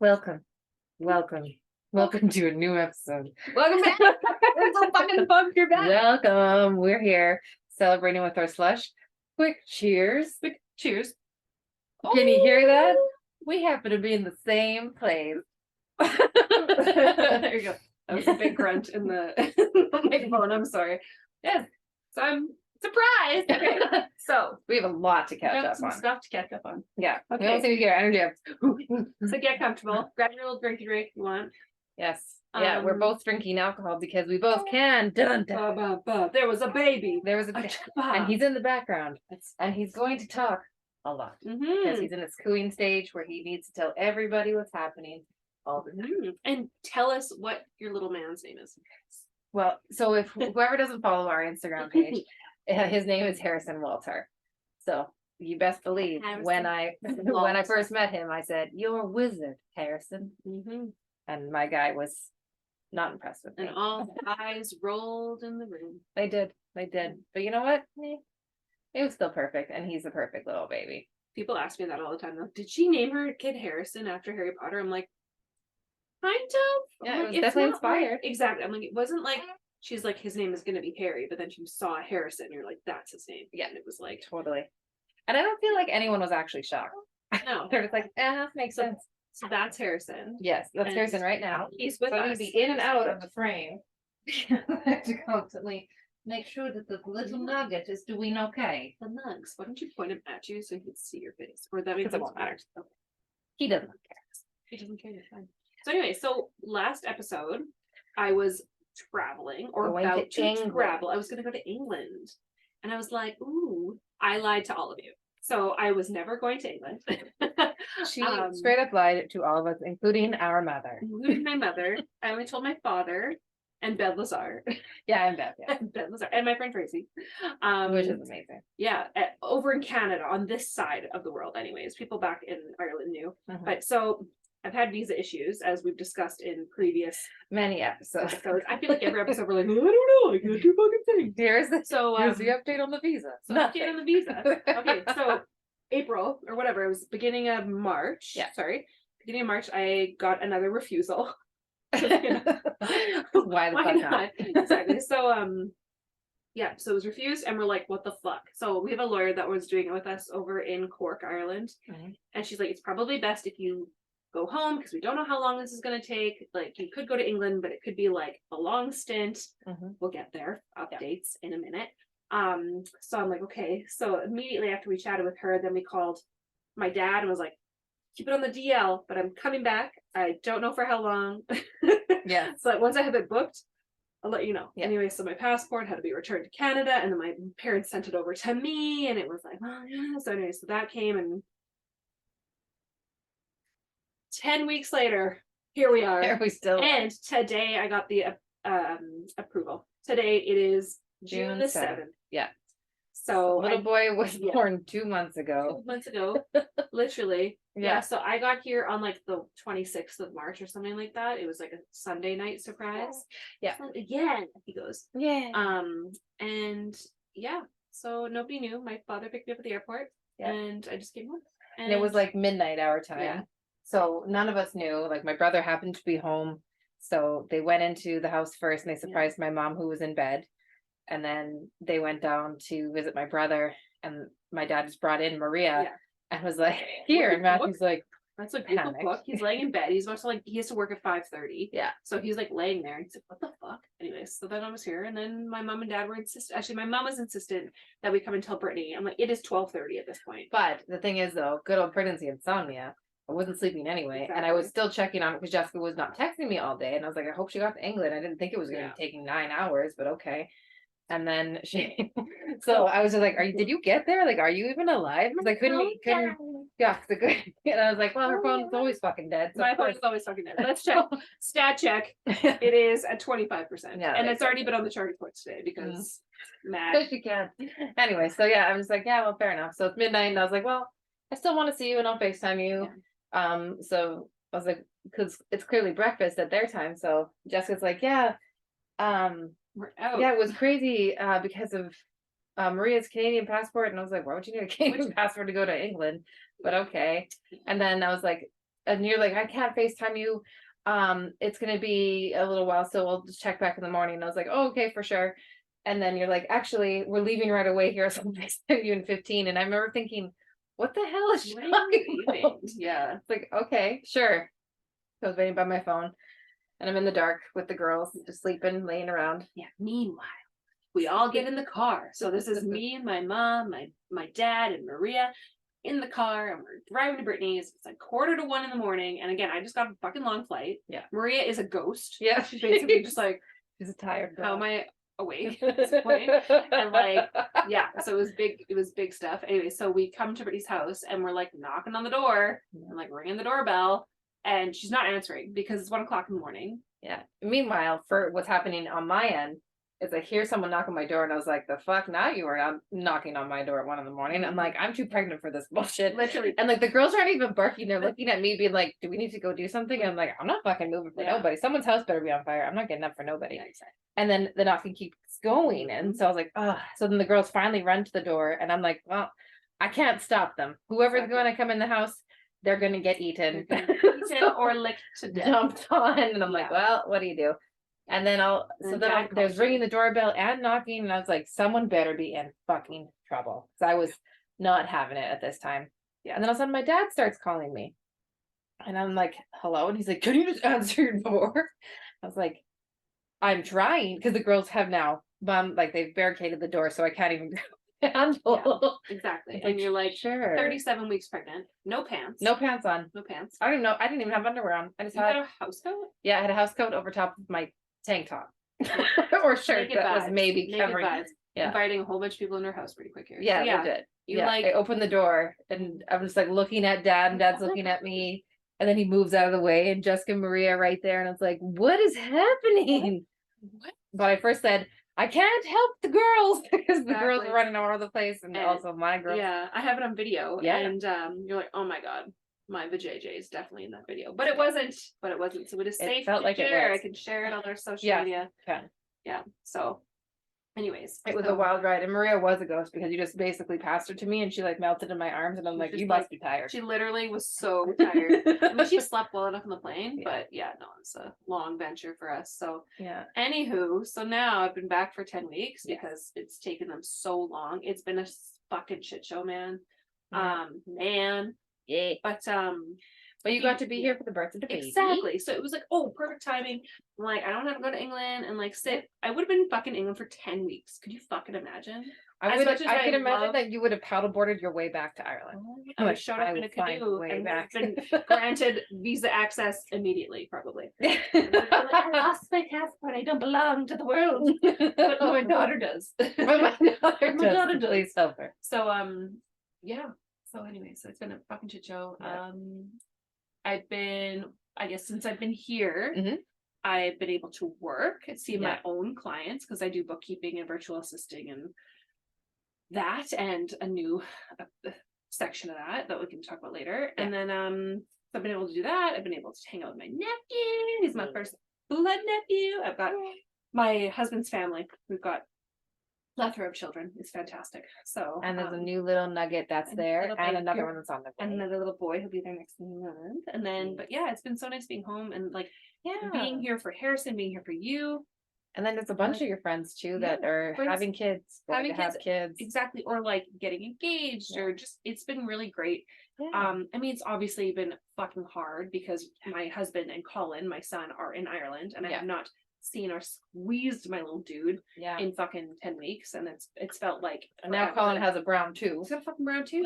Welcome, welcome, welcome to a new episode. Welcome back. I'm so fucking pumped you're back. Welcome. We're here celebrating with our slush. Quick cheers. Quick cheers. Can you hear that? We happen to be in the same place. There you go. That was a big grunt in the microphone. I'm sorry. Yes. So I'm surprised. Okay. So we have a lot to catch up some on. stuff to catch up on. Yeah. Okay. We don't seem to get our energy up. So get comfortable. Grab your little drinky drink if you want. Yes. Yeah, we're both drinking alcohol because we both can. Dun, dun. There was a baby. There was a baby. And he's in the background. And he's going to talk a lot. Because he's in this cooing stage where he needs to tell everybody what's happening all the time. And tell us what your little man's name is. Well, so if whoever doesn't follow our Instagram page, his name is Harrison Walter. So you best believe when I first met him, I said, "You're a wizard, Harrison." And my guy was not impressed with me. And all the eyes rolled in the room. They did. But you know what? It was still perfect, and he's a perfect little baby. People ask me that all the time. Like, did she name her kid Harrison after Harry Potter? I'm like, kind of. Yeah, it was definitely inspired. Like, exactly. I'm like, it wasn't like she's like, his name is going to be Harry, but then she saw Harrison, and you're like, that's his name. Yeah, and it was like totally. And I don't feel like anyone was actually shocked. No, they're just like, makes sense. So that's Harrison. Yes, that's Harrison right now. He's with us. He'll be in and out of the frame. I have to constantly make sure that the little nugget is doing okay. The nugs. Why don't you point him at you so he can see your face? Or that means it won't matter. Okay. He doesn't care. He doesn't care. Fine. So anyway, last episode, I was traveling or about to travel. I was going to go to England, and I was like, "Ooh!" I lied to all of you. So I was never going to England. She straight up lied to all of us, including our mother. Including my mother. I only told my father and Bev Lazar. Yeah, and Bev, yeah. Bev Lazar. And my friend Tracy. Which is amazing. Yeah. Over in Canada, on this side of the world, anyways. People back in Ireland knew. But so I've had visa issues, as we've discussed in previous many episodes. I feel like every episode we're like, I don't know, I can't do fucking things. Here's the update on the visa. Update on the visa. Okay, so April or whatever, it was beginning of March. Yeah. Sorry. Beginning of March, I got another refusal. Why not? Exactly. So yeah, so it was refused, and we're like, what the fuck? So we have a lawyer that was doing it with us over in Cork, Ireland. And she's like, it's probably best if you go home because we don't know how long this is going to take. Like, you could go to England, but it could be like a long stint. We'll get there. Updates in a minute. So I'm like, okay. So immediately after we chatted with her, then we called my dad and was like, keep it on the DL, but I'm coming back. I don't know for how long. Yeah. So once I have it booked, I'll let you know. Yeah. Anyway, so my passport had to be returned to Canada, and then my parents sent it over to me, and it was like, oh yeah. So anyway, so that came, and 10 weeks later, here we are. And today I got the approval. Today it is June the 7th. Yeah. So little boy was born 2 months ago. 2 months ago, literally. Yeah. So I got here on like the 26th of March or something like that. It was like a Sunday night surprise. Yeah. Again, he goes. Yeah. And yeah. So nobody knew. My father picked me up at the airport, and I just came home. And it was like midnight our time. Yeah. So none of us knew. Like, my brother happened to be home, so they went into the house first, and they surprised my mom, who was in bed. And then they went down to visit my brother, and my dad just brought in Maria and was like, here. And Matthew's like, that's like, fuck. He's laying in bed. He's also like, he has to work at 5:30. Yeah. So he's like laying there, and he's like, what the fuck? Anyways, so then I was here, and then my mom and dad were insistent. Actually, my mom was insistent that we come and tell Brittany. I'm like, it is 12:30 at this point. But the thing is, though, good old pregnancy insomnia. I wasn't sleeping anyway, and I was still checking on it because Jessica was not texting me all day, and I was like, I hope she got to England. I didn't think it was going to be taking 9 hours, but okay. And then so I was just like, did you get there? Like, are you even alive? Because I couldn't, and I was like, well, her phone's always fucking dead. So my phone is always fucking dead. Let's check. Stat check. It is at 25%. Yeah, and it's already been on the charting points today because Matt. She can. Anyway, so yeah, I was like, yeah, well, fair enough. So it's midnight, and I was like, well, I still want to see you, and I'll FaceTime you. Yeah. So I was like, because it's clearly breakfast at their time. So Jessica's like, yeah. We're out. Yeah, it was crazy because of Maria's Canadian passport, and I was like, why would you need a Canadian passport to go to England? But okay. And then I was like, and you're like, I can't FaceTime you. It's gonna be a little while, so we'll just check back in the morning. And I was like, oh, okay, for sure. And then you're like, actually, we're leaving right away here, so I'll FaceTime you in 15. And I remember thinking, what the hell is she When are talking you about? leaving? Yeah. It's like, okay, sure. So I was waiting by my phone, and I'm in the dark with the girls, just sleeping, laying around. Yeah. Meanwhile, we all get in the car. So this is me and my mom, my dad, and Maria in the car, and we're driving to Brittany's. It's like 1:45 in the morning, and again, I just got a fucking long flight. Yeah. Maria is a ghost. Yeah. She's basically just like, She's a tired girl. how am I awake at this point? And like, yeah, so it was big stuff. Anyway, so we come to Brittany's house, and we're like knocking on the door and like ringing the doorbell, and she's not answering because it's 1:00 in the morning. Yeah. Meanwhile, for what's happening on my end, is I hear someone knock on my door, and I was like, the fuck, now you are knocking on my door at 1 a.m. I'm like, I'm too pregnant for this bullshit. Literally. And like the girls aren't even barking. They're looking at me being like, do we need to go do something? And I'm like, I'm not fucking moving for nobody. Someone's house better be on fire. I'm not getting up for nobody. Yeah, exactly. And then the knocking keeps going. And so I was like, oh, so then the girls finally run to the door, and I'm like, well, I can't stop them. Whoever's going to come in the house, they're going to get eaten. Eaten or licked to death. Dumped on. And I'm like, well, what do you do? And then there's ringing the doorbell and knocking, and I was like, someone better be in fucking trouble. So I was not having it at this time. Yeah. And then all of a sudden my dad starts calling me. And I'm like, hello? And he's like, can you just answer your door? I was like, I'm trying, because the girls have now like they've barricaded the door, so I can't even handle. Yeah, exactly. Like, and you're like, sure. 37 weeks pregnant, no pants. No pants on. No pants. I don't know. I didn't even have underwear on. I just had a house coat? Yeah, I had a house coat over top of my tank top. Or shirt that was maybe covering. Yeah. Inviting a whole bunch of people in her house pretty quick here. Yeah, so, legit. I opened the door, and I'm just like looking at Dad, and Dad's looking at me, and then he moves out of the way, and Jessica and Maria right there, and I was like, what is happening? What? But I first said, I can't help the girls, because the girls are running all over the place, and also my girls. Yeah, I have it on video. Yeah. And you're like, oh my God, my vajayjay is definitely in that video. But it wasn't. So it is safe to share. I can share it on our social media. Yeah. So anyways. It was a wild ride. And Maria was a ghost, because you just basically passed her to me, and she like melted in my arms, and I'm like, you must be tired. She literally was so tired. I mean, she slept well enough on the plane, but yeah, no, it's a long venture for us. So yeah. Anywho, so now I've been back for 10 weeks because it's taken them so long. It's been a fucking shit show, man. Yeah. But you got to be here for the birth of the baby. Exactly. So it was like, oh, perfect timing. I'm like, I don't have to go to England and like sit. I would have been fucking England for 10 weeks. Could you fucking imagine? I can imagine that you would have paddleboarded your way back to Ireland. I would have showed up in a canoe and been granted visa access immediately, probably. I lost my passport. I don't belong to the world. But my daughter does. My daughter does. Please help her. So yeah. So anyway, so it's been a fucking shit show. Yeah. I guess since I've been here, I've been able to work and see my own clients, because I do bookkeeping and virtual assisting and that, and a new section of that we can talk about later. And then I've been able to do that. I've been able to hang out with my nephew. He's my first blood nephew. I've got my husband's family. We've got plethora of children. It's fantastic. So and there's a new little nugget that's there, and another one that's on the way. And another little boy who'll be there next month. And then but yeah, it's been so nice being home and like being here for Harrison, being here for you. And then there's a bunch of your friends too that are having kids. Have kids. Exactly. Or like getting engaged or just it's been really great. I mean, it's obviously been fucking hard because my husband and Colin, my son, are in Ireland, and I have not seen or squeezed my little dude in fucking 10 weeks, and it's felt like and now Colin has a brown too. He's got a fucking brown too.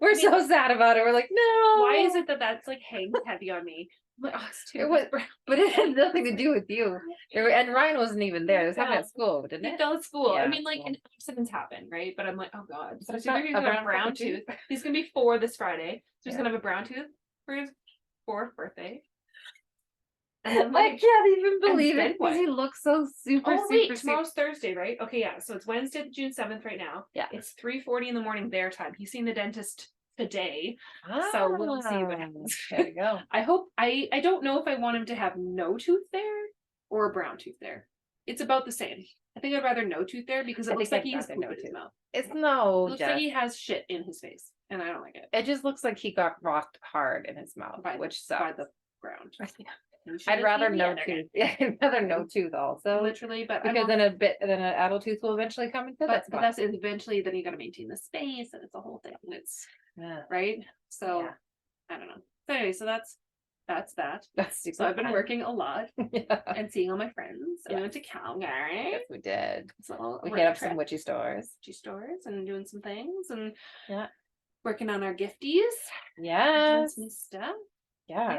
We're so sad about it. We're like, no. Why is it that's like hanging heavy on me? I'm like, oh, it's too but it had nothing to do with you. And Ryan wasn't even there. It was happening at school, didn't it? It fell at school. I mean, like, and accidents happen, right? But I'm like, oh god. So he's gonna have a brown tooth. He's gonna be 4 this Friday. So he's gonna have a brown tooth for his 4th birthday. And then, like, I can't even believe it because he looks so super. Tomorrow's Thursday, right? Okay, yeah. So it's Wednesday, June 7th, right now. Yeah. It's 3:40 in the morning their time. He's seen the dentist today, so we'll see what happens. There you go. I don't know if I want him to have no tooth there or a brown tooth there. It's about the same. I think I'd rather no tooth there because it looks like he has food in his mouth. It looks like he has shit in his face. and I don't like it. It just looks like he got rocked hard in his mouth, which sucks. By the ground. I'd rather no tooth. Yeah, I'd rather no tooth also. Literally, but because then an adult tooth will eventually come into that. But that's eventually, then you got to maintain the space, and it's a whole thing. And it's right. So I don't know. So anyway, so that's that. So I've been working a lot and seeing all my friends. And we went to Canary. Yes, we did. So we hit up some witchy stores. And doing some things and working on our gifties. Yeah. Some stuff. Yeah.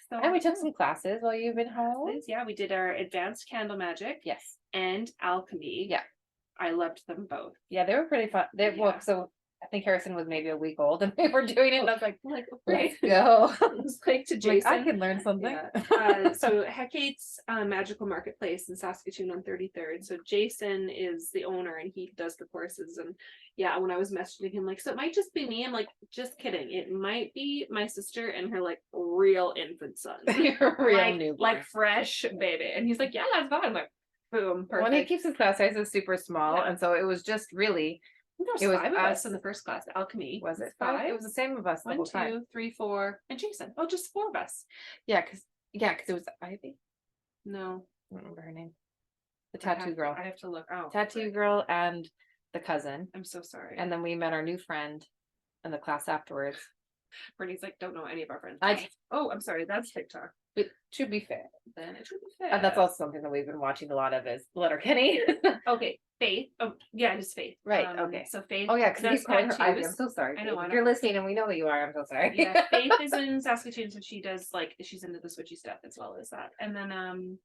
So and we took some classes while you've been home. Yeah, we did our advanced candle magic. Yes. And alchemy. Yeah. I loved them both. Yeah, they were pretty fun. Well, so I think Harrison was maybe a week old and we were doing it. And I was like, let's go. It's like to Jason. I can learn something. So Hecate's Magical Marketplace in Saskatoon on 33rd. So Jason is the owner and he does the courses. And when I was messaging him, like, so it might just be me. I'm like, just kidding. It might be my sister and her like real infant son. Real newborn. Like fresh baby. And he's like, yeah, that's fine. I'm like, boom, perfect. When he keeps his class sizes super small. And so it was just really... It was 5 of us in the first class. Alchemy. Was it 5? It was the same of us. 1, 2, 3, 4, and Jason. Oh, just 4 of us. Yeah, because it was Ivy. No, I don't remember her name. The tattoo girl. I have to look. Oh, tattoo girl and the cousin. I'm so sorry. And then we met our new friend in the class afterwards. Brittany's like, don't know any of our friends. I'm sorry. That's TikTok. But to be fair, then it should be fair. And that's also something that we've been watching a lot of is Letterkenny. Okay, Faith. Oh, yeah, just Faith. Right. Okay. So Faith. Oh yeah, because he's calling her Ivy. I'm so sorry. I know. If you're listening, and we know that you are. I'm so sorry. Yeah, Faith is in Saskatoon, so she does she's into the switchy stuff as well as that. And then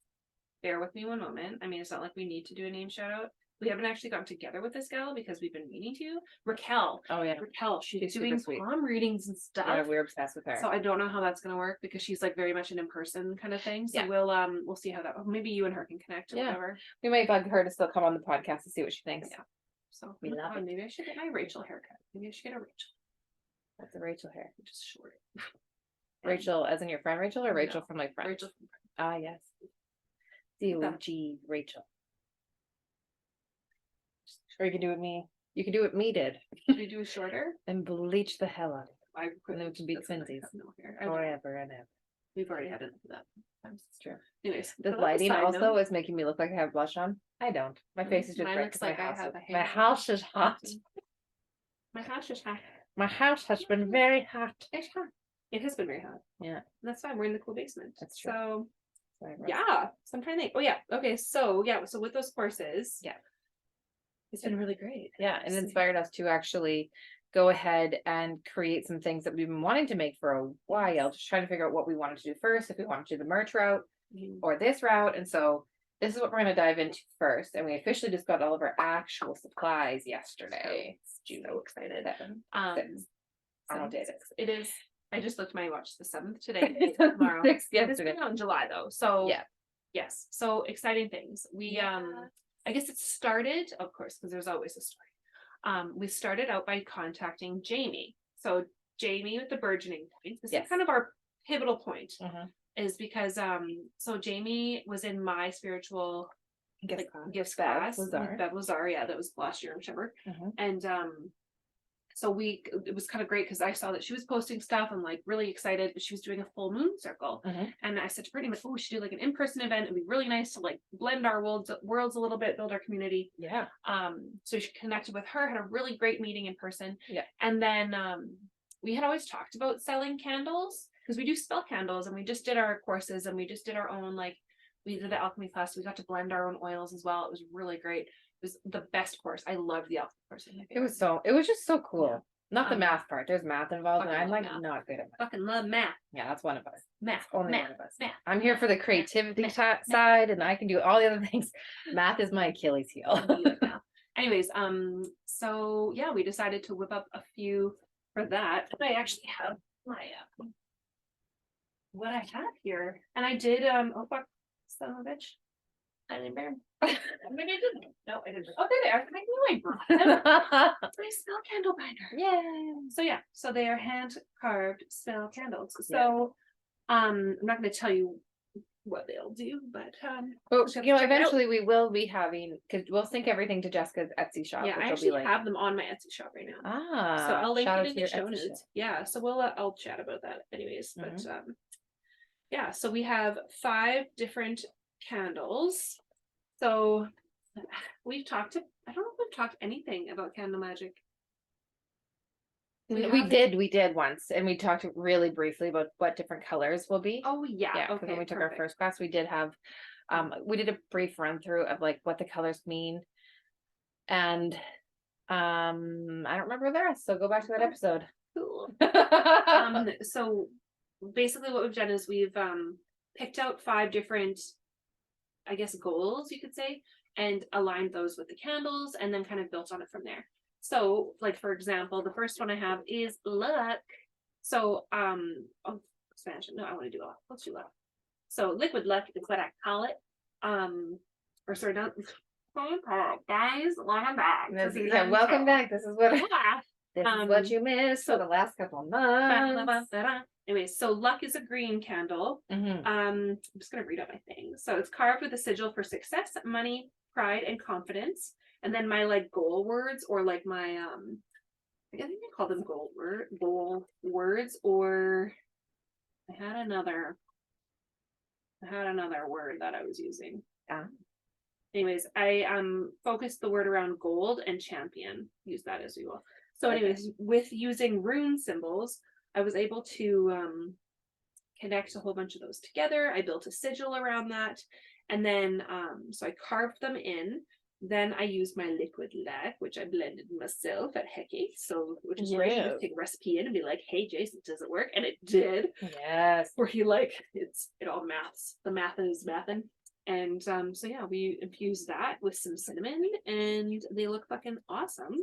bear with me one moment. I mean, it's not like we need to do a name shout out. We haven't actually gotten together with this gal because we've been meaning to. Raquel. Oh yeah. Raquel. She's doing palm readings and stuff. Yeah, we're obsessed with her. So I don't know how that's gonna work because she's like very much an in-person kind of thing. So we'll see how that maybe you and her can connect or whatever. We might bug her to still come on the podcast to see what she thinks. Yeah. So we love it. Maybe I should get my Rachel haircut. Maybe I should get a Rachel. What's a Rachel hair? Just short. Rachel, as in your friend Rachel, or Rachel from like friend? Rachel from friend. Yes. C-O-G Rachel. Or you can do what me. You can do what me did. Should we do it shorter? And bleach the hell out of it. And then we can be twinsies. Forever and ever. We've already had enough of that. It's true. Anyways, this lighting also is making me look like I have blush on. I don't. My face is just bright. Looks like my house is hot. My house is hot. My house has been very hot. It's hot. It has been very hot. Yeah. That's fine. We're in the cool basement. That's true. So yeah. So I'm trying to think. Oh yeah. Okay. So so with those courses. Yeah. It's been really great. Yeah. And inspired us to actually go ahead and create some things that we've been wanting to make for a while, just trying to figure out what we wanted to do first, if we wanted to do the merch route or this route. And so this is what we're going to dive into first. And we officially just got all of our actual supplies yesterday. So excited. It is. I just looked at my watch. The 7th today. Tomorrow. 6th yesterday. It's in July though. So yeah. Yes. So exciting things. We I guess it started, of course, because there's always a story. We started out by contacting Jamie. So Jamie with the burgeoning point. This is kind of our pivotal point. Is because so Jamie was in my spiritual gifts class with Bev Lazar. Yeah, that was last year, whichever. And so it was kind of great because I saw that she was posting stuff and like really excited, but she was doing a full moon circle. And I said to Brittany, we should do like an in-person event. It'd be really nice to like blend our worlds a little bit, build our community. Yeah. So she connected with her, had a really great meeting in person. Yeah. And then we had always talked about selling candles because we do spell candles and we just did our courses and we just did our own, like we did the alchemy class. We got to blend our own oils as well. It was really great. It was the best course. I loved the alchemy course. It was just so cool. Yeah. Not the math part. There's math involved, and I'm like not good at math. Fucking love math. Yeah, that's one of us. Math. Only one of us. Math. I'm here for the creativity side, and I can do all the other things. Math is my Achilles heel. Anyways, so yeah, we decided to whip up a few for that. I actually have my what I have here, and I did oh fuck, son of a bitch. I didn't bear. Maybe I didn't. No, I didn't. Oh, there they are. I knew I brought them. My spell candle binder. Yeah. So they are hand carved spell candles. So I'm not going to tell you what they'll do, but But check you know, it out. eventually we will be having, because we'll sync everything to Jessica's Etsy shop, Yeah, which I will actually be like, have them on my Etsy shop right now. So ah, I'll link shout it out in to the your show Etsy notes. shop. Yeah, so I'll chat about that anyways. But Mhm. yeah, so we have 5 different candles. So we've talked to, I don't know if we've talked anything about candle magic. We did once, and we talked really briefly about what different colors will be. Oh yeah, Yeah, because okay, when we took perfect. our first class, we did have, we did a brief run through of like what the colors mean, and I don't remember the rest, so go back to that episode. Cool. So basically what we've done is we've picked out 5 different, I guess, goals you could say, and aligned those with the candles, and then kind of built on it from there. So, like for example, the first one I have is luck. So, oh, expansion. No, I want to do luck. Let's do luck. So, liquid luck is what I call it. Or sorry, not. Guys, welcome back. Yeah, welcome back. This is what this is what you missed for the last couple of months. Anyway, so luck is a green candle. I'm just gonna read out my thing. So it's carved with a sigil for success, money, pride, and confidence. And then my like goal words, or like my I think I call them goal words, or I had another word that I was using. Anyways, I focused the word around gold and champion. Use that as you will. So anyways, with using rune symbols, I was able to connect a whole bunch of those together. I built a sigil around that. And then so I carved them in. Then I used my liquid luck, which I blended myself at Hecky. So which is great. You just take a recipe in and be like, hey Jason, does it work? And it did. Yes. Where he like it all maths. The math is mathin'. And so yeah, we infused that with some cinnamon, and they look fucking awesome.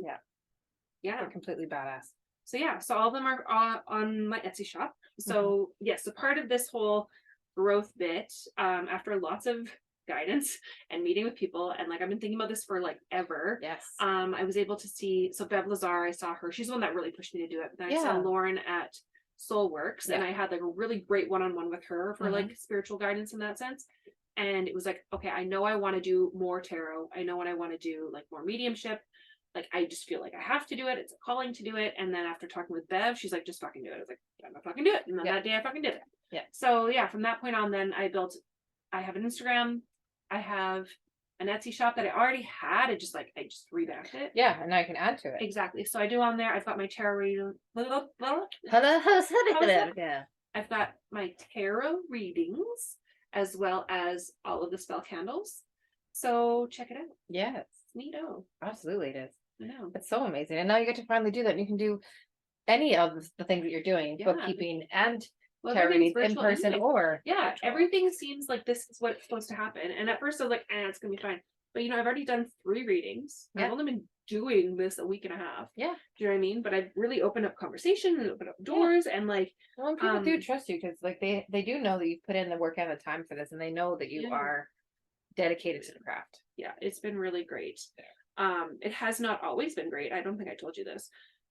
Yeah, they're completely badass. So yeah, so all of them are on my Etsy shop. So yes, so part of this whole growth bit, after lots of guidance and meeting with people, and like I've been thinking about this for like ever. Yes. I was able to see, so Bev Lazar, I saw her. She's the one that really pushed me to do it. But then I saw Lauren at Soulworks, and I had like a really great one-on-one with her for like spiritual guidance in that sense. And it was like, okay, I know I want to do more tarot. I know what I want to do, like more mediumship. Like, I just feel like I have to do it. It's a calling to do it. And then after talking with Bev, she's like, just fucking do it. I was like, I'm gonna fucking do it. And then that day I fucking did it. Yeah. So yeah, from that point on, then I have an Instagram. I have an Etsy shop that I already had. I just revamped it. Yeah, and now I can add to it. Exactly. So I do on there. I've got my tarot reading. Yeah. I've got my tarot readings, as well as all of the spell candles. So check it out. Yes. It's neato. Absolutely it is. I know. It's so amazing. And now you get to finally do that. And you can do any of the things that you're doing, bookkeeping and tarot readings in person or virtual. Everything seems like this is what's supposed to happen. And at first I was like, it's gonna be fine. But you know, I've already done 3 readings. I've only been doing this a week and a half. Yeah. Do you know what I mean? But I've really opened up conversation and opened up doors and like people do trust you, because like they do know that you've put in the work and the time for this, and they know that you are dedicated to the craft. Yeah, it's been really great. It has not always been great. I don't think I told you this,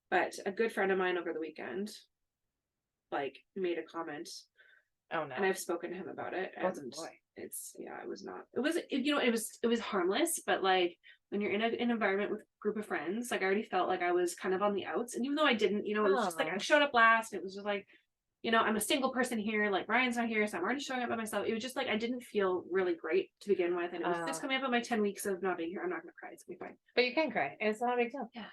but a good friend of mine over the weekend like made a comment. Oh no. And I've spoken to him about it. And it was harmless, but like when you're in an environment with a group of friends, like I already felt like I was kind of on the outs. And even though I didn't, it was just like I showed up last. It was just like, I'm a single person here, like Ryan's not here, so I'm already showing up by myself. It was just like I didn't feel really great to begin with. And it was just coming up on my 10 weeks of not being here. I'm not gonna cry, it's gonna be fine. But you can cry. It's not a big deal. Yeah.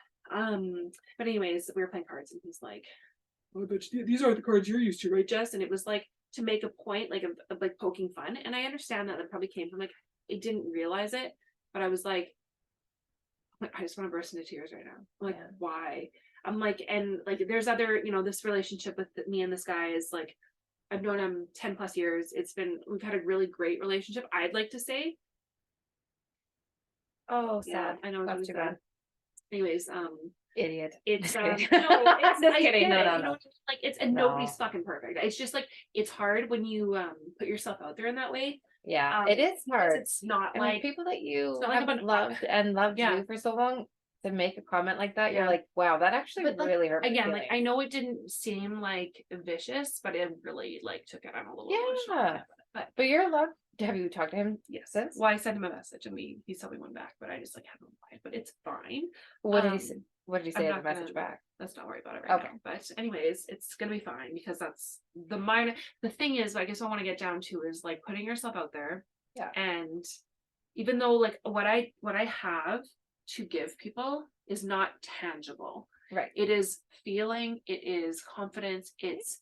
But anyways, we were playing cards and he's like, oh, but these aren't the cards you're used to, right, Jess? And it was like to make a point, like of like poking fun. And I understand that probably came from like I didn't realize it, but I was like I just want to burst into tears right now. I'm like, why? I'm like, and like there's other, this relationship with me and this guy is like I've known him 10 plus years. We've had a really great relationship, I'd like to say. Oh, sad. I know, that's too bad. Anyways, idiot. It's no, it's just kidding. No. Like it's and nobody's fucking perfect. It's just like it's hard when you put yourself out there in that way. Yeah, it is hard. It's not like people that you have loved you for so long, to make a comment like that, you're like, wow, that actually really hurt. Again, like I know it didn't seem like vicious, but it really like took it on a little. Yeah. But you're allowed. Have you talked to him Yes. since? Well, I sent him a message and he sent me one back, but I just like haven't replied. But it's fine. What did he say? What did he I'm say in not the message gonna- back? Let's not worry about it right Okay. now. But anyways, it's gonna be fine because that's the thing is, I guess I want to get down to is like putting yourself out there. Yeah. And even though like what I have to give people is not tangible. Right. It is feeling, it is confidence, it's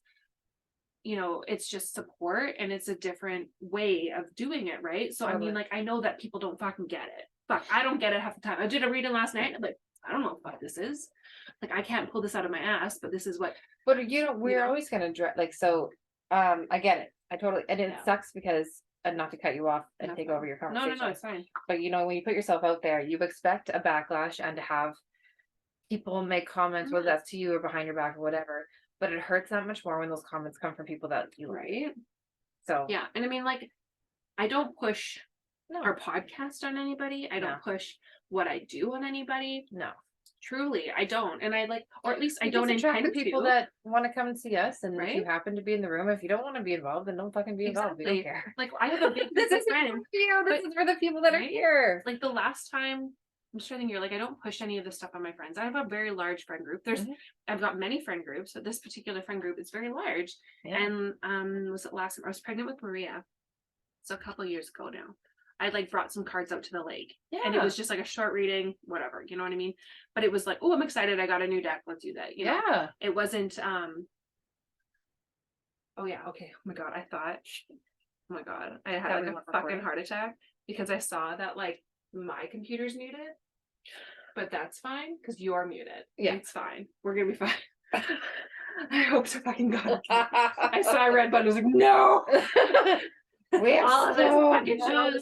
it's just support, and it's a different way of doing it, right? So I mean, like, I know that people don't fucking get it. Fuck, I don't get it half the time. I did a reading last night, I'm like, I don't know what this is. Like, I can't pull this out of my ass, but this is what. But we're always gonna like so. I get it. I totally, and it sucks because not to cut you off and take over your conversation. No, it's fine. But when you put yourself out there, you expect a backlash and to have people make comments, whether that's to you or behind your back or whatever. But it hurts that much more when those comments come from people that you like. Right. So yeah, and I mean, like, I don't push our podcast on anybody. I don't push what I do on anybody. No. Truly, I don't. And I like, or at least I don't attract intend the people that want to come and see us, and if you Right? happen to be in the room, if you don't want to be involved, then don't fucking be involved. We don't care. Like, I have a big This business is friend. for you. This is for the people that are Right? here. Like the last time, I'm just trying to think, like, I don't push any of this stuff on my friends. I have a very large friend group. I've got many friend groups, but this particular friend group is very large. Yeah. And was it last time I was pregnant with Maria? So a couple of years ago now. I like brought some cards out to the lake. Yeah. And it was just like a short reading, whatever, you know what I mean? But it was like, oh, I'm excited, I got a new deck, let's do that. You know? Yeah. It wasn't oh yeah, okay. Oh my god, I thought, oh my god, I had like a fucking heart attack because I saw that like my computer's muted. But that's fine because you're muted. Yeah. It's fine. We're gonna be fine. I hope to fucking God. I saw a red button. I was like, no. We have all of this so fucking much.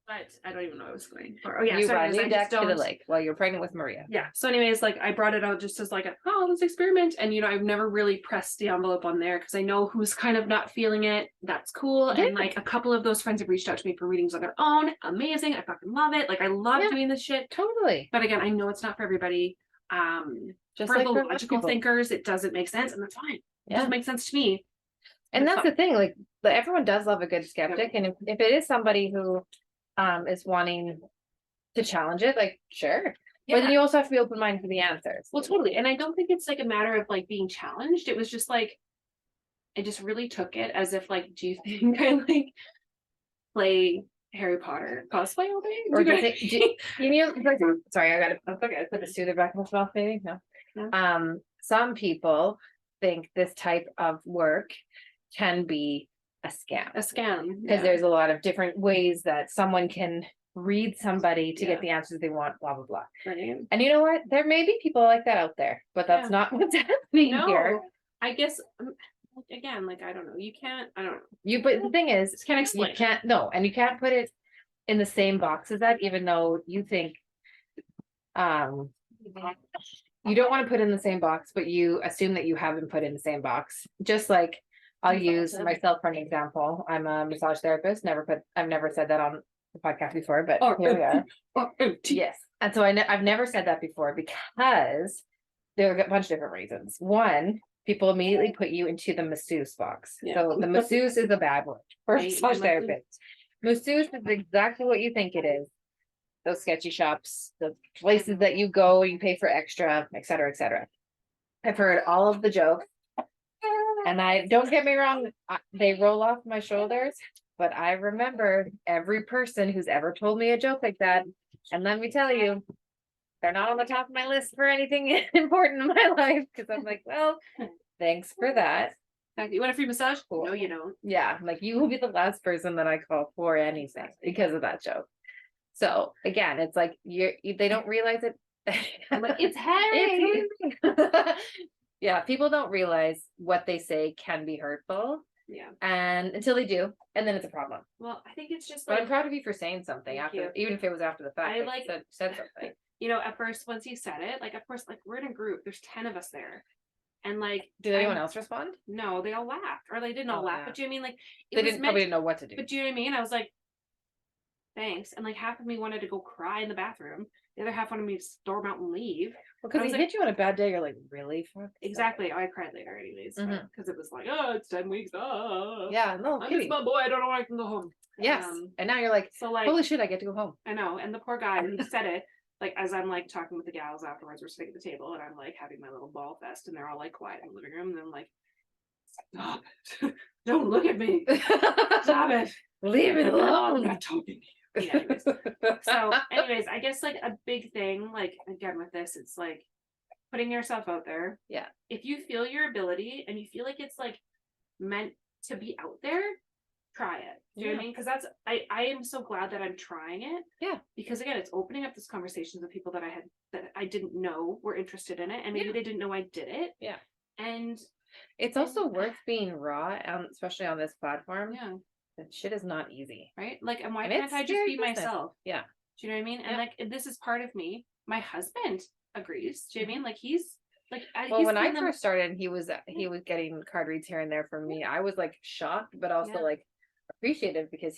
But I don't even know what I was going for. Oh yeah, You so brought a anyways, new I deck just to the don't. lake while you're pregnant with Maria. Yeah. So anyways, like I brought it out just as like let's experiment. And I've never really pressed the envelope on there because I know who's kind of not feeling it. That's cool. Yeah. And like a couple of those friends have reached out to me for readings on their own. Amazing. I fucking love it. Like I love doing this shit. Totally. But again, I know it's not for everybody. Just for like the for logical people. thinkers, it doesn't make sense, and that's fine. It Yeah. doesn't make sense to me. And That's that's the thing, like everyone does love a good skeptic. And if it is somebody who is wanting to challenge it, like sure. Yeah. But then you also have to be open-minded to the answers. Well, totally. And I don't think it's like a matter of like being challenged. It was just like I just really took it as if like, do you think I like play Harry Potter cosplay all day? Or do sorry, I gotta put the soother back in the mouth, maybe. No. Yeah. Some people think this type of work can be a scam. A scam. Because there's a lot of different ways that someone can read somebody to Yeah. get the answers they want, blah blah blah. Right. And you know what? There may be people like that out there, but that's not what's happening here. I guess again, like I don't know. You can't. I don't know. But the thing is, Can't explain. you can't. No, and you can't put it in the same box as that, even though you think, you don't want to put in the same box, but you assume that you have been put in the same box. Just like I'll use myself for an example. I'm a massage therapist. I've never said that on the podcast before, but here we are. Yes. And so I've never said that before because there are a bunch of different reasons. One, people immediately put you into the masseuse box. Yeah. So the masseuse is a bad word for Right, massage like therapist. Masseuse is exactly what you think it is. Those sketchy shops, the places that you go, you pay for extra, et cetera, et cetera. I've heard all of the jokes. And don't get me wrong, they roll off my shoulders, but I remember every person who's ever told me a joke like that. And let me tell you, they're not on the top of my list for anything important in my life. Cause I'm like, well, thanks for that. You want a free massage? Cool. No, you don't. Yeah. Like you will be the last person that I call for anything because of that joke. So again, it's like they don't realize it. I'm like, it's Harry. Yeah, people don't realize what they say can be hurtful. Yeah. And until they do, and then it's a problem. Well, I think it's just But like I'm proud of you for saying something Thank after, you. even if it was after the fact. I like you said something. at first once he said it, like of course, like we're in a group, there's 10 of us there. And like Did anyone else respond? No, they all laughed. Or they didn't all laugh, but do you know what I mean? Like They probably didn't know what to do. But do you know what I mean? I was like, thanks. And like half of me wanted to go cry in the bathroom The other half wanted me to storm out and leave. Because he hit you on a bad day. You're like, really? Fuck. Exactly. I cried later anyways. Because it was like, oh, it's 10 weeks. Oh. Yeah, no I kidding. miss my boy. I don't know when I can go home. Yes. And now you're like, so like, holy shit, I get to go home. I know. And the poor guy, he said it, like, as I'm like talking with the gals afterwards, we're sitting at the table and I'm like having my little ball fest and they're all like quiet in the living room. And I'm like, stop it. Don't look at me. Stop it. Leave it alone. I'm not talking to you. Yeah, anyways. So anyways, I guess like a big thing, like again with this, it's like putting yourself out there. Yeah. If you feel your ability and you feel like it's like meant to be out there, try it. Do you know what I mean? Because that's I am so glad that I'm trying it. Yeah. Because again, it's opening up this conversations with people that I didn't know were interested in it, and maybe they didn't know I did it. Yeah. And it's also worth being raw, especially on this platform. Yeah. That shit is not easy. Right? Like, and why can't I just be myself? Yeah. Do you know what I mean? And like, this is part of me. My husband agrees. Do you know what I mean? Like, he's like, well, when I first started, he was getting card reads here and there from me. I was like shocked, but also like appreciative because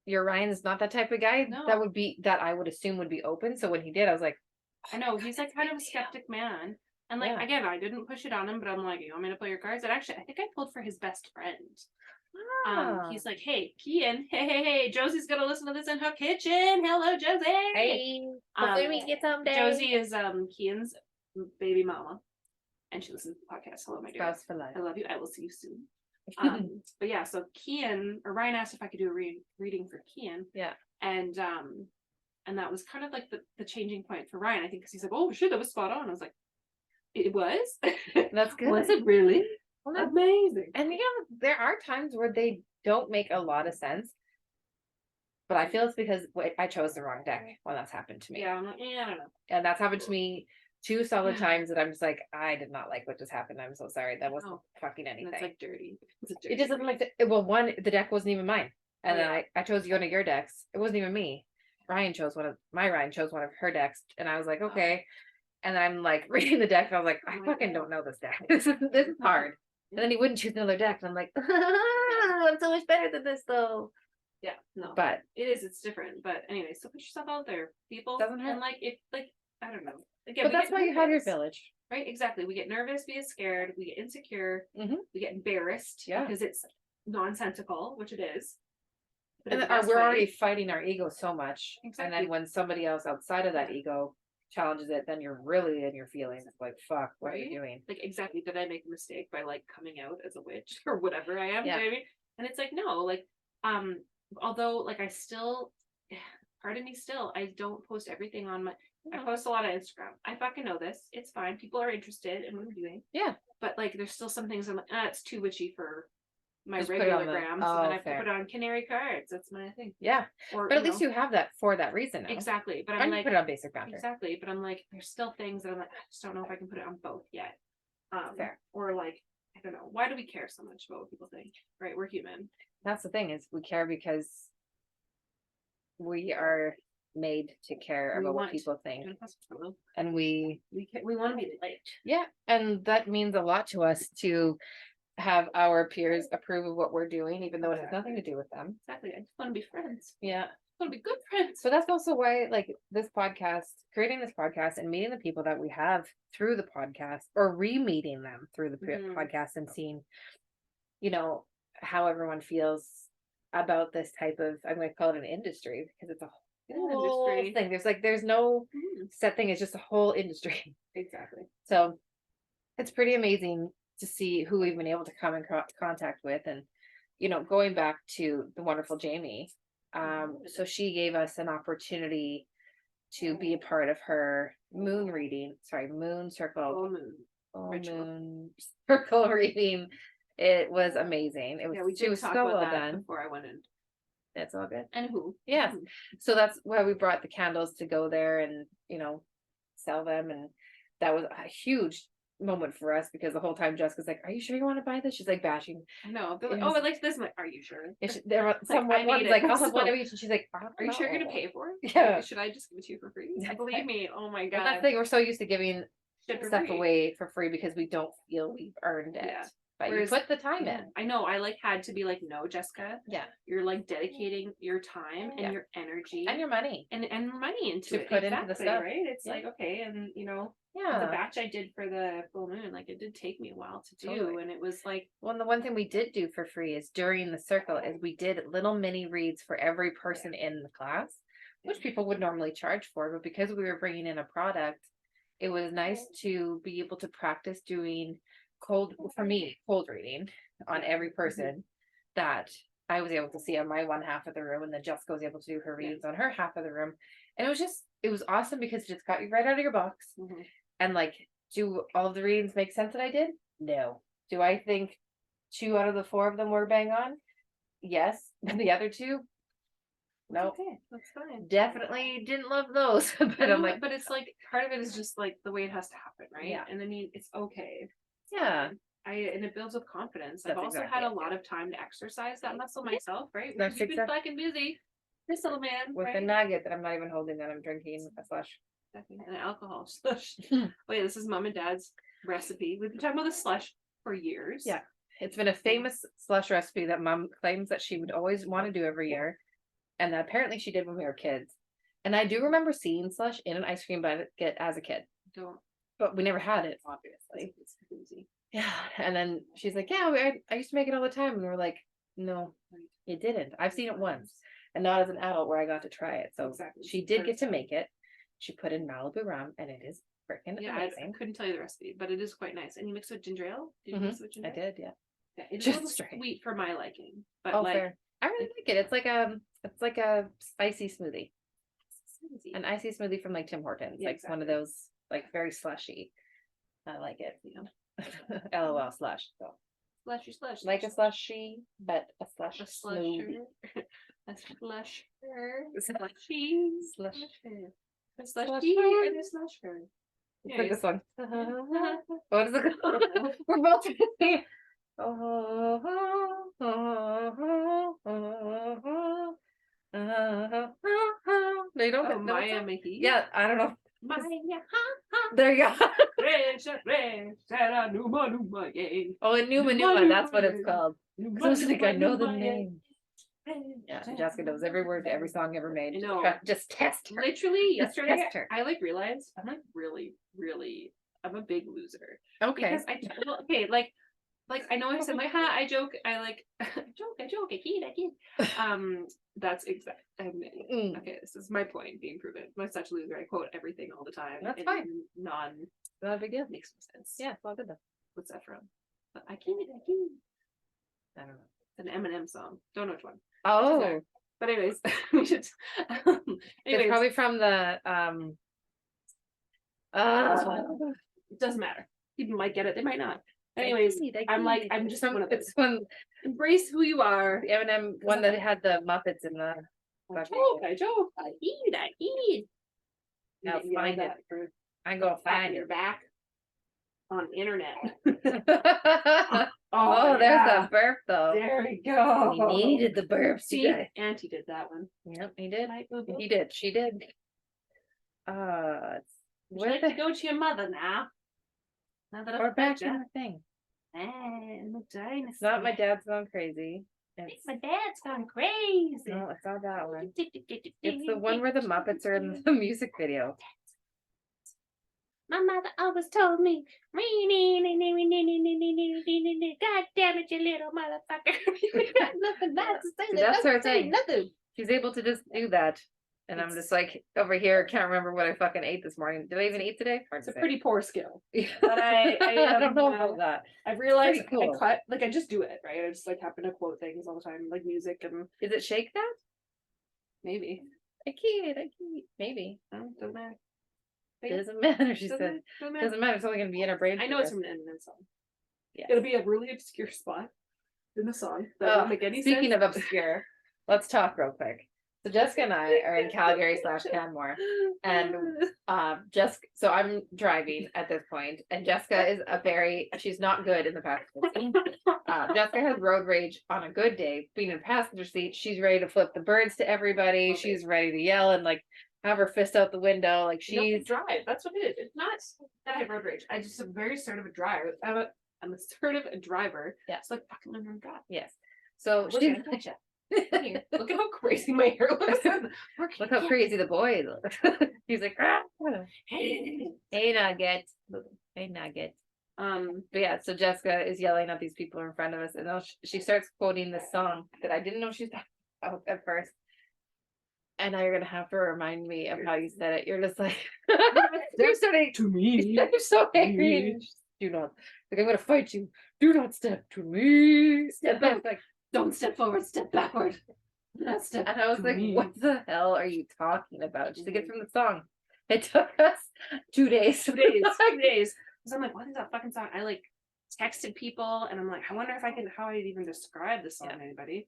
Ryan's not that type of guy that I would assume would be open. So when he did, I was like, I know he's like kind of a skeptic man. And like, again, I didn't push it on him, but I'm like, you want me to play your cards? And actually, I think I pulled for his best friend. He's like, hey, Kian, hey, Josie's gonna listen to this in her kitchen. Hello, Josie. Hey, hopefully we get someday. Josie is Kian's baby mama, and she listens to the podcast. Hello, my dear. Spouse for life. I love you. I will see you soon. But yeah, so Ryan asked if I could do a reading for Kian. Yeah. And that was kind of like the changing point for Ryan, I think, because he's like, oh shit, that was spot on. I was like, it was. That's good. Was it really? Well, that's amazing. And there are times where they don't make a lot of sense, but I feel it's because I chose the wrong deck when that's happened to me. Yeah, I'm like, I don't know. And that's happened to me 2 solid times that I'm just like, I did not like what just happened. I'm so sorry. That wasn't fucking anything. It's like dirty. It just doesn't like the deck wasn't even mine, and then I chose one of your decks. It wasn't even me. Ryan chose one of her decks, and I was like, okay. And then I'm like reading the deck, and I was like, I fucking don't know this deck. This is hard. And then he wouldn't choose another deck, and I'm like, I'm so much better than this though. Yeah, no, but it's different. But anyway, so put yourself out there, people. Doesn't hurt. And like, if like, I don't know. Again, but that's why you have your village, right? Exactly. We get nervous, we get scared, we get insecure, we get embarrassed because it's nonsensical, which it is. And we're already fighting our ego so much, exactly. And then when somebody else outside of that ego challenges it, then you're really in your feelings. It's like, fuck, what are you doing? Like, exactly. Did I make a mistake by like coming out as a witch or whatever I am? Yeah. Do you know what I mean? And it's like, no, like, although like I don't post everything on my, I post a lot on Instagram. I fucking know this. It's fine. People are interested in what I'm doing. Yeah. But like, there's still some things I'm like, it's too witchy for my just regular gram. So then I put on Canary cards. That's my thing. Yeah. But at least you have that for that reason now. Exactly. But I'm like, put it on basic boundary. Exactly. But I'm like, there's still things that I'm like, I just don't know if I can put it on both yet. Fair. Or like, I don't know. Why do we care so much about what people think? Right? We're human. That's the thing, is we care because we are made to care about what people think. And we want to be liked. Yeah. And that means a lot to us to have our peers approve of what we're doing, even though it has nothing to do with them. Exactly. I just want to be friends. Yeah. I want to be good friends. So that's also why, like, creating this podcast and meeting the people that we have through the podcast, or re-meeting them through the podcast, and seeing, how everyone feels about this type of, I'm going to call it an industry, because it's a whole industry thing. There's no set thing. It's just a whole industry. Exactly. So it's pretty amazing to see who we've been able to come in contact with. And, going back to the wonderful Jamie, so she gave us an opportunity to be a part of her moon circle reading. It was amazing. It was, she was so well done. Before I went in. It's all good. And who? Yes. So that's why we brought the candles to go there and, sell them. And that was a huge moment for us, because the whole time Jessica's like, are you sure you want to buy this? She's like bashing. No, they're like, I like this. I'm like, are you sure? There was someone like, I'll have one of each, and she's like, are you sure you're gonna pay for it? Yeah. Like, should I just give it to you for free? Believe me. Oh my god. That's the thing. We're so used to giving stuff away for free because we don't feel we've earned it. Yeah. But Whereas- you put the time in. I know. I like had to be like, no, Jessica. Yeah. You're like dedicating your time and your energy And your money. and money into To it. put into the stuff. Right? It's Yeah. like, okay, and you know, the Yeah. batch I did for the full moon, like it did take me a while to do, Totally. and it was like, Well, and the one thing we did do for free is during the circle is we did little mini reads for every person in the class, which people would normally charge for, but because we were bringing in a product, it was nice to be able to practice doing cold reading on every person that I was able to see on my one half of the room, and then Jessica was able to do her reads on her half of the room. And it was awesome because it just got you right out of your box. And like, do all of the readings make sense that I did? No. Do I think 2 out of the 4 of them were bang on? Yes. The other 2? No. Nope. Okay, that's fine. Definitely didn't love those. But I'm like, but it's like part of it is just like the way it has to happen, right? Yeah. And I mean, it's okay. yeah. And it builds with confidence. That's I've also exactly had a it, lot of time to exercise that muscle myself, right? That's Because you've been fucking busy. This little man, With right? the nugget that I'm not even holding, that I'm drinking a slush. And alcohol slush. Wait, this is mom and dad's recipe. We've been talking about the slush for years. Yeah. It's been a famous slush recipe that mom claims that she would always want to do every year. And that apparently she did when we were kids. And I do remember seeing slush in an ice cream bucket as a kid. But we never had it, obviously. It's crazy. Yeah. And then she's like, yeah, I used to make it all the time. And we're like, no, you didn't. I've seen it once. And not as an adult where I got to try it. So she did get to make it. She put in Malibu rum, and it is freaking amazing. I couldn't tell you the recipe, but it is quite nice. And you mix it with ginger ale? Did you mix it with ginger ale? I did, yeah. It's Just a little straight. sweet for my liking. But fair. I really like it. It's like a spicy smoothie. An icy smoothie from like Tim Hortons. Yeah, like one of those like very slushy. I like it. Yeah. LOL slush. So. Slushy. Like a slushy, but a slush. A slusher. A slusher. Slushy. Slush. A slushy and a slusher. It's like this one. What is it called? We're both singing. No, you don't. Maya Mahi. Yeah, I don't know. Maya. There you go. Oh, and Numa, that's what it's called. Because I was like, I know the name. Yeah, Jessica knows every word to every song ever made. I know. Just test her. Literally, yesterday, Test her. I like realized I'm like really, I'm a big loser. Okay. Because like I know I said like, I joke, I like, I joke, I kid. That's exact. Okay, this is my point being proven. I'm such a loser. I quote everything all the time. That's fine. Not a big deal. Makes no sense. Yeah, it's all good though. What's that from? But I don't know. It's an Eminem song. Don't know which one. Oh. But anyways, we should. It's probably from the it doesn't matter. People might get it. They might not. Anyways, I'm just one of those. It's one. Embrace who you are. The Eminem one that had the Muppets in the. I joke. I eat. Now find it. I'm gonna find your it. back on the internet. Oh, there's a burp though. There we go. He needed the burp. See, Auntie did that one. Yep, he did. He did. She did. Would you like to go to your mother now? Now that Or back in the thing. It's not My Dad's Gone Crazy. It's My Dad's Gone Crazy. No, it's not that one. It's the one where the Muppets are in the music video. My mother always told me, God damn it, you little motherfucker. You got nothing nice to say. That's her thing. Nothing. She's able to just do that. And I'm just like over here, can't remember what I fucking ate this morning. Did I even eat today? It's a pretty poor skill. But I don't know about that. I've realized cool. I just do it, right? I just like happen to quote things all the time, like music and. Is it Shake That? Maybe. I can't. Maybe. Doesn't matter. Doesn't matter, she said. Doesn't matter. It's only going to be in her brain. I know it's from an Eminem song. Yeah. It'll be a really obscure spot in the song. That won't make any speaking sense. of obscure, let's talk real quick. So Jessica and I are in Calgary / Canmore, and Jessica. So I'm driving at this point, and Jessica is she's not good in the passenger seat. Jessica has road rage on a good day. Being in the passenger seat, she's ready to flip the birds to everybody. Okay. She's ready to yell and like have her fist out the window. Like she's drive. That's what it is. It's not that I have road rage. I just am very assertive driver. I'm assertive and driver. Yeah. So like fucking learn how to drive. Yes. So Look she at Here, look at how crazy my hair looks. look how crazy the boy looks. He's like, "Ah." Hey Nugget. Hey Nugget. But yeah, so Jessica is yelling at these people in front of us, and then she starts quoting this song that I didn't know she was talking about at first. And now you're gonna have to remind me of how you said it. You're just like, you're starting to me. You're so angry. Do not, like, I'm gonna fight you. Do not step to me. Step back. Like, don't step forward. Step backward. Not step. And I was like, what the hell are you talking about? She's like, it's from the song. It took us 2 days. 2 days. 2 days. Because I'm like, what is that fucking song? I like texted people, and I'm like, I wonder if I can how I'd even describe the song to anybody.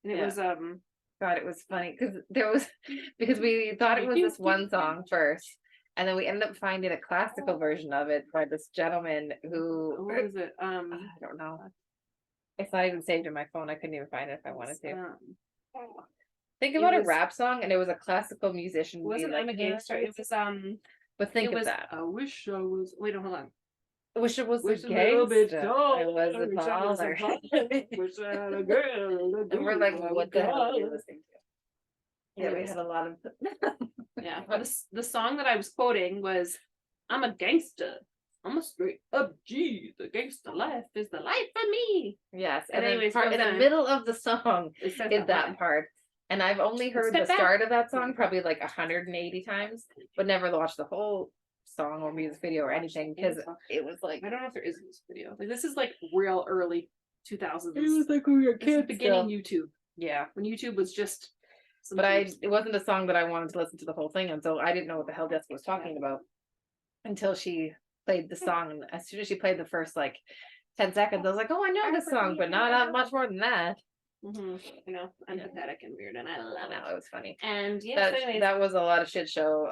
And it was God, it was funny because we thought it was this one song first, and then we ended up finding a classical version of it by this gentleman who, what was it? I don't know. It's not even saved in my phone. I couldn't even find it if I wanted to. Think about a rap song, and it was a classical musician. It wasn't I'm a Gangster. It was But think of that. I wish I was. Wait, hold on. I wish it was Wish a a little bit gangster. tall. I was a baller. Wish I had a girl. And we're like, what the hell are you listening to? Yeah, we Anyways. had a lot of. Yeah, but the song that I was quoting was, "I'm a gangster. I'm a straight up G. The gangster life is the life for me." Yes, And and anyways, then in the middle of the song it says is that part. And I've only heard the start of that song probably like 180 times, but never watched the whole song or music video or anything because it was like, I don't know if there is a music video. Like this is like real early 2000s. it was like we were kids. Beginning YouTube. Yeah, when YouTube was just. But it wasn't a song that I wanted to listen to the whole thing, and so I didn't know what the hell Jessica was talking about until she played the song. And as soon as she played the first like 10 seconds, I was like, oh, I know this song, but not much more than that. You know, I'm pathetic and weird, and I love it. It was funny. And yeah, that was a lot of shit show.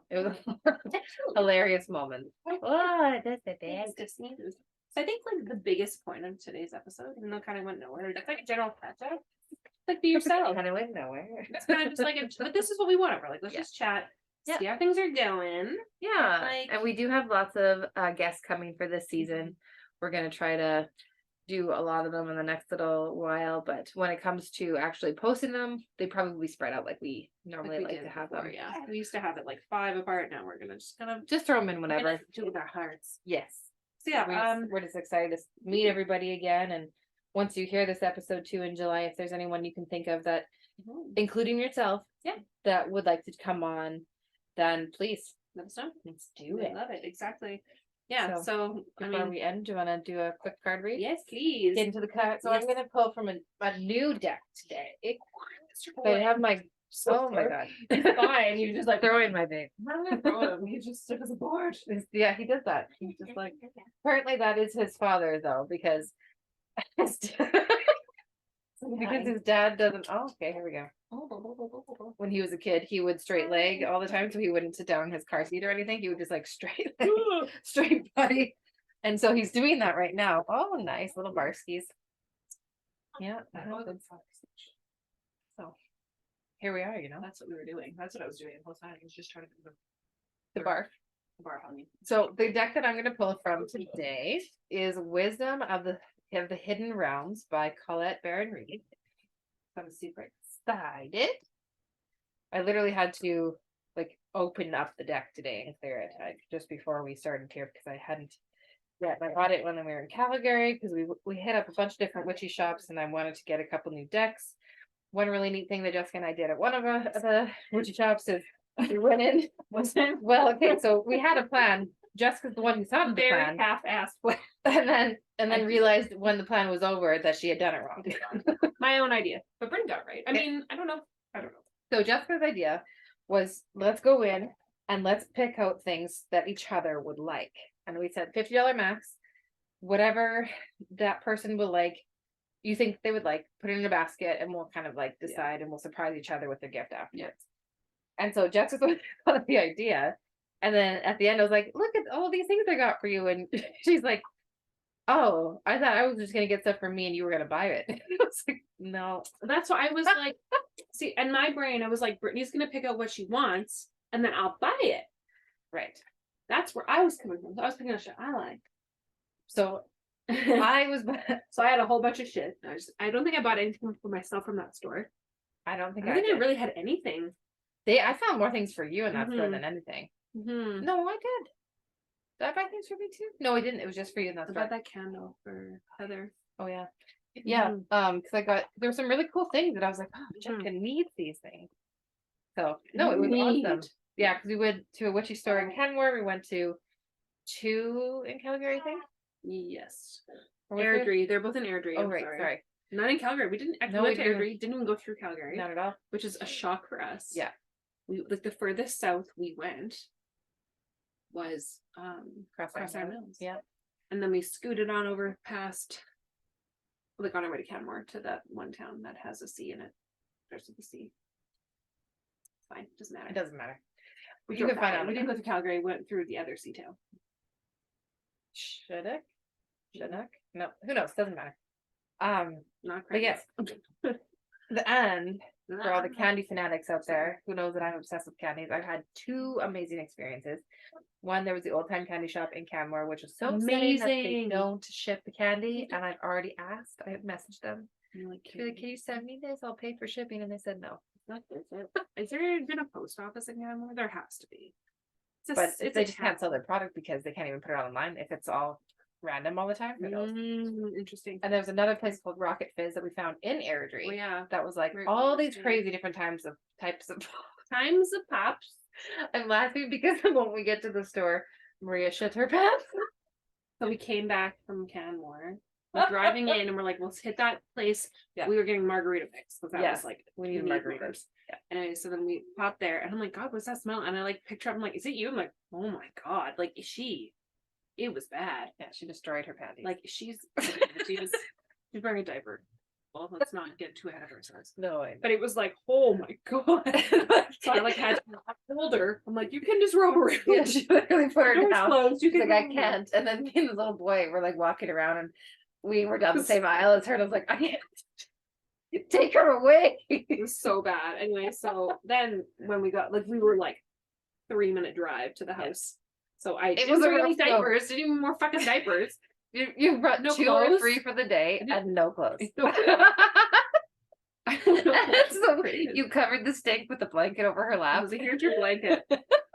It was a hilarious moment. Oh, that's the best. So I think like the biggest point of today's episode, even though it kind of went nowhere, it's like a general catch up. Like be yourself. Kind of went nowhere. It's kind of just like, but this is what we want. We're like, let's just chat, see how things are going. Yeah, and we do have lots of guests coming for this season. We're gonna try to do a lot of them in the next little while, but when it comes to actually posting them, they probably spread out like we normally like to have them. Yeah, we used to have it like 5 apart. Now we're gonna just kind of throw them in whenever. Do it with our hearts. Yes. So yeah, we're just excited to meet everybody again, and once you hear this episode 2 in July, if there's anyone you can think of that, including yourself, that would like to come on, then please let us know. Let's do it. Love it. Exactly. Yeah, so before we end, do you want to do a quick card read? Yes, please. Get into the card. So I'm going to pull from a new deck today. So I have my. Oh my god! It's fine. You just like throwing my babe. I'm not throwing him. He just took us a board. Yeah, he did that. He's just like. Apparently, that is his father though, because. Because his dad doesn't. Oh, okay. Here we go. When he was a kid, he would straight leg all the time, so he wouldn't sit down in his car seat or anything. He would just like straight leg, straight body, and so he's doing that right now. Oh, nice little barskies. Yeah. So here we are. You know, that's what we were doing. That's what I was doing the whole time. I was just trying to the barf. Honey. So the deck that I'm going to pull from today is Wisdom of the Hidden Realms by Colette Baron Reed. I'm super excited. I literally had to like open up the deck today and clear it just before we started here because I hadn't yet. I bought it when we were in Calgary because we hit up a bunch of different witchy shops and I wanted to get a couple new decks. One really neat thing that Jessica and I did at one of the witchy shops is we went in. Well, okay, so we had a plan. Jessica's the one who thought of the plan. Half-assed and then realized when the plan was over that she had done it wrong. My own idea, but Bryn got right. I mean, I don't know. So Jessica's idea was let's go in and let's pick out things that each other would like, and we said $50 max, whatever that person would like, you think they would like, put it in a basket, and we'll kind of like decide, and we'll surprise each other with their gift afterwards. And so Jessica thought of the idea. And then at the end, I was like, look at all these things I got for you. And she's like, oh, I thought I was just going to get stuff for me and you were going to buy it. I was like, no. That's why I was like, see, in my brain, I was like, Brittany's going to pick out what she wants and then I'll buy it. Right. That's where I was coming from. I was picking out shit I like. So So I was. I had a whole bunch of shit. I don't think I bought anything for myself from that store. I don't think I don't think I did. really had anything. I found more things for you in that store Mhm. than anything. Mm-hmm. No, I did. Did I buy things for me too? No, I didn't. It was just for you in that I store. bought that candle for Heather. Oh yeah. Yeah. Because there were some really cool things that I was like, oh, Jessica needs these things. So no, it was awesome. Yeah, because we went to a witchy store in Canmore. We went to two in Calgary, I think. Yes. Or was Airdrie. They're both in Airdrie. Oh, right. Sorry. Not in Calgary. We didn't actually went to Airdrie. Didn't even go through Calgary. Not at all. Which is a shock for us. Yeah. We like the furthest south we went was Cross Iron Mills. Yeah. And then we scooted on over past, like on our way to Canmore to that one town that has a sea in it. There's the sea. It's fine. Doesn't matter. It doesn't matter. We didn't go to Calgary. Went through the other sea town. Should it? No. Who knows? Doesn't matter. Not but yes. The end for all the candy fanatics out there who knows that I'm obsessed with candies. I've had two amazing experiences. One, there was the old time candy shop in Canmore, which was so amazing that they don't ship the candy, and I've already asked. I have messaged them. Like, can you send me this? I'll pay for shipping, and they said no. Is there been a post office in Canmore? There has to be. But they just can't sell their product because they can't even put it online if it's all random all the time. Interesting. And there's another place called Rocket Fizz that we found in Airdrie. Oh, yeah. That was like all these crazy different types of pops. I'm laughing because when we get to the store, Maria shit her pants. So we came back from Canmore. We're driving in and we're like, let's hit that place. Yeah. We were getting margarita mix because that was like, we need margaritas. Yeah. Anyway, so then we popped there and I'm like, God, what's that smell? And I like picture up, I'm like, is it you? I'm like, oh my God. Like, is she? It was bad. Yeah, she destroyed her panties. Like she's wearing a diaper. Well, let's not get too ahead of ourselves. No, but it was like, oh my God. So I like had to hold her. I'm like, you can just roam around. Yeah, she literally put her down. Closed. You can like, I can't. And then me and the little boy were like walking around and we were down the same aisle as her. And I was like, I can't. Take her away. It was so bad. Anyway, so then when we got, like, we were like 3-minute drive to the house. So I didn't bring any diapers, didn't even more fucking diapers. You brought no 2 clothes? Or 3 for the day and no clothes. No. So you covered the stink with the blanket over her lap. I was like, here's your blanket.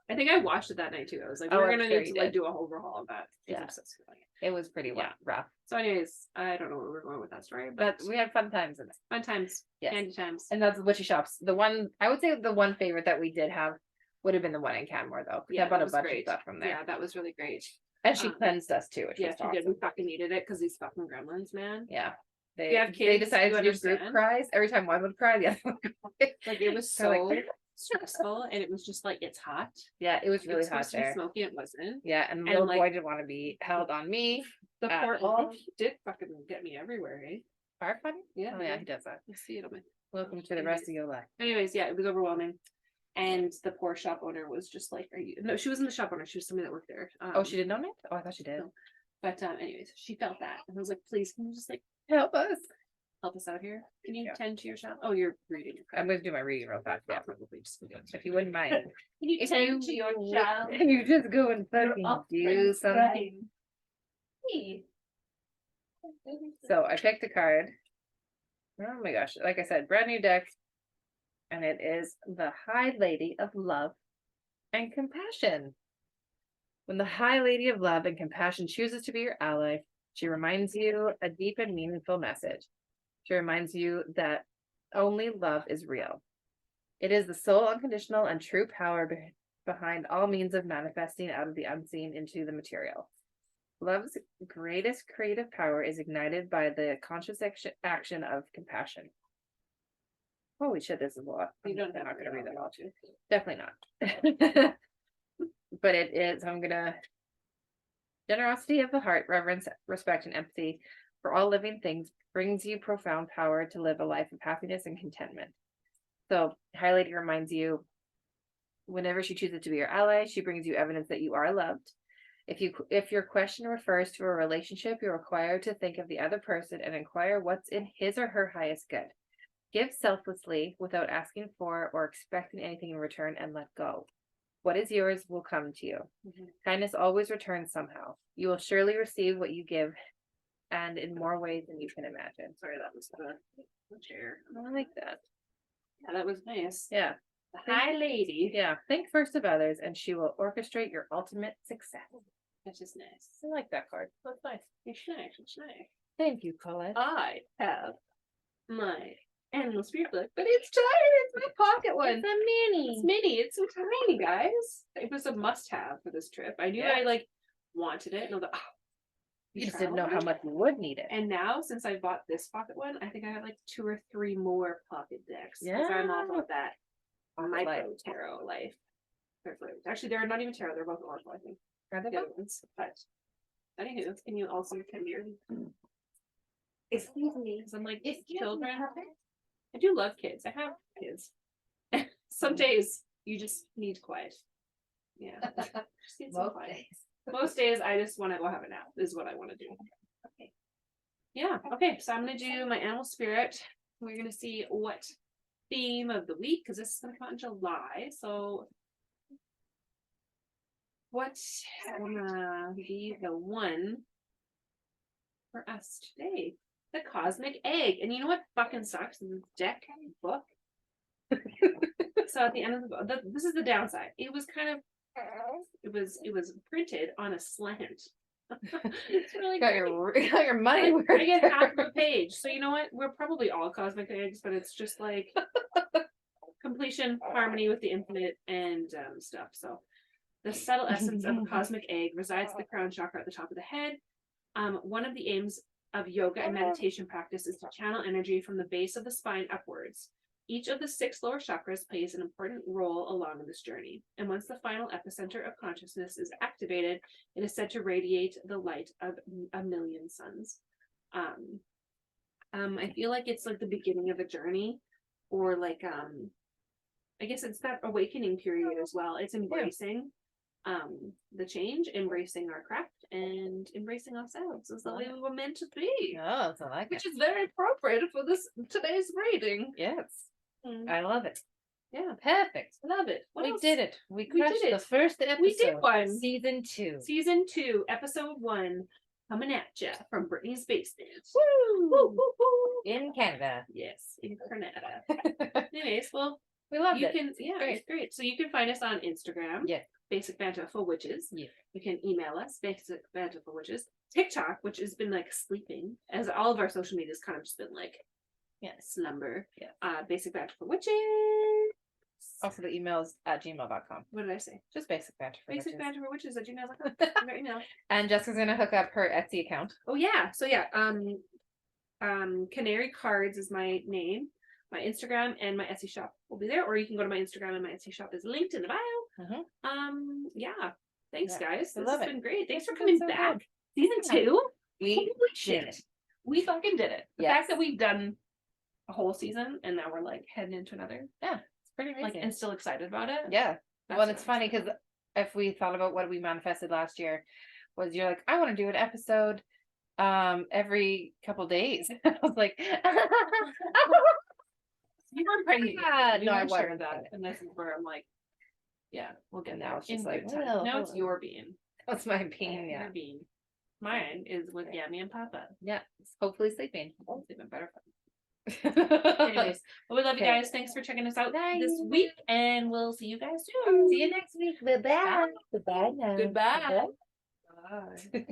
I think I washed it that night too. I was like, we're gonna need to like do a overhaul of that. Yeah. It was pretty rough. So anyways, I don't know where we're going with that story, but we had fun times in it. Fun times. Yes. Candy times. And that's the witchy shops. The one, I would say the one favorite that we did have would have been the one in Canmore though. Yeah, I bought a bunch of stuff from there. Yeah, that was really great. And she cleansed us too, which was awesome. Did. We fucking needed it because these fucking gremlins, man. Yeah. They decided to do group cries. Every time one would cry, the other one would cry. Like it was so stressful, and it was just like, it's hot. Yeah, it was really hot there. Smoky, it wasn't. Yeah, and the little boy didn't want to be held on me. The poor he did fucking get me everywhere, eh? Are funny? Yeah. Oh yeah, he does that. I see it on my. Welcome to the rest of your life. Anyways, yeah, it was overwhelming. And the poor shop owner was just like, "Are you?" No, she wasn't the shop owner. She was somebody that worked there. Oh, she didn't own it? Oh, I thought she did. No. But anyways, she felt that, and I was like, "Please, can you just like help us out here? Can you tend to your shop?" Oh, you're reading. I'm going to do my reading real fast. Yeah, probably just if you wouldn't mind. Can you tend to your child? Can you just go and fucking do something? So I picked a card. Oh my gosh! Like I said, brand new deck. And it is the High Lady of Love and Compassion. When the High Lady of Love and Compassion chooses to be your ally, she reminds you a deep and meaningful message. She reminds you that only love is real. It is the sole, unconditional, and true power behind all means of manifesting out of the unseen into the material. Love's greatest creative power is ignited by the conscious action of compassion. Holy shit, this is a lot. I'm not going to read that all to you. Definitely not. But it is, generosity of the heart, reverence, respect, and empathy for all living things brings you profound power to live a life of happiness and contentment. So, High Lady reminds you, whenever she chooses to be your ally, she brings you evidence that you are loved. If your question refers to a relationship, you're required to think of the other person and inquire what's in his or her highest good. Give selflessly without asking for or expecting anything in return and let go. What is yours will come to you. Mhm. Kindness always returns somehow. You will surely receive what you give, and in more ways than you can imagine. Sorry, that was the chair. I like that. Yeah, that was nice. Yeah. The high lady. Yeah. Think first of others, and she will orchestrate your ultimate success. That's just nice. I like that card. That's nice. It's nice. It's nice. Thank you, Colette. I have my animal spirit book, but it's tiny. It's my pocket one. It's a mini. It's mini. It's so tiny, guys. It was a must-have for this trip. I knew I like wanted it, and I was like, oh, You just didn't know how much you would need it. And now, since I bought this pocket one, I think I got like 2 or 3 more pocket decks. Yeah. Because I'm all about that micro life. tarot life. Actually, they're not even tarot. They're both oracle, I think. Are they The other both? ones. But anywho, can you also come here? Excuse me. I'm like, if children. I do love kids. I have kids. Some days you just need quiet. Yeah. Just need some quiet. Most days I just want to go have a nap is what I want to do. Okay. Yeah. Okay. So I'm gonna do my animal spirit. We're gonna see what theme of the week, because this is gonna come out in July. So what's gonna be the one for us today? The cosmic egg. And you know what fucking sucks? This deck book. So at the end of the this is the downside. It was kind of it was printed on a slant. It's really got your money worth. I get half of a page. So you know what? We're probably all cosmic eggs, but it's just like completion, harmony with the infinite, and stuff. So the subtle essence of a cosmic egg resides at the crown chakra at the top of the head. One of the aims of yoga and meditation practice is to channel energy from the base of the spine upwards. Each of the 6 lower chakras plays an important role along this journey, and once the final epicenter of consciousness is activated, it is said to radiate the light of a million suns. I feel like it's like the beginning of a journey, or like I guess it's that awakening period as well. It's embracing the change, embracing our craft, and embracing ourselves as the way we were meant to be. Oh, I like Which it. is very appropriate for today's reading. Yes. Mm. I love it. Yeah. Perfect. Love it. What we else? did it. We We crushed did the it. first episode. We did one. Season 2. Season 2, episode 1, coming at ya from Brittany's basement. Woo! Woo, woo, woo. In Canada. Yes, in Canada. Anyways, well, We loved you it. can, yeah, it's great. So you can find us on Instagram. Yeah. Basic Banter for Witches. Yeah. You can email us, Basic Banter for Witches. TikTok, which has been like sleeping, as all of our social media has kind of just been like, slumber. Yeah. Basic Banter for Witches. Also, the email's at gmail.com. What did I say? Just basic banter for Basic witches. Banter for Witches at gmail.com. Our email. And Jessica's gonna hook up her Etsy account. Oh yeah. So yeah, Canary Cards is my name. My Instagram and my Etsy shop will be there, or you can go to my Instagram and my Etsy shop is linked in the bio. Mm-hmm. Yeah. Thanks, guys. I This love has it. been great. Thanks for It's coming been so back. good. Season 2. We Holy did shit. it. We fucking did it. The Yes. fact that we've done a whole season and now we're like heading into another. Yeah. It's pretty amazing. Like, and still excited about it. Yeah. That's Well, it's nice. funny because if we thought about what we manifested last year, was you're like, I want to do an episode every couple days. I was like, You were pretty. no, I weren't sure wasn't. that. And this is where I'm like, yeah, we'll get And there. now it's just in like, good time. well, Now it's your being. That's my opinion. Yeah. Your being. Mine is with Yummy and Papa. Yeah. It's hopefully sleeping. It's even better. Anyways, well, we love you Okay. guys. Thanks for checking us out Bye. this week, and we'll see you guys soon. See you next week. Bye-bye. Goodbye now. Goodbye. Bye.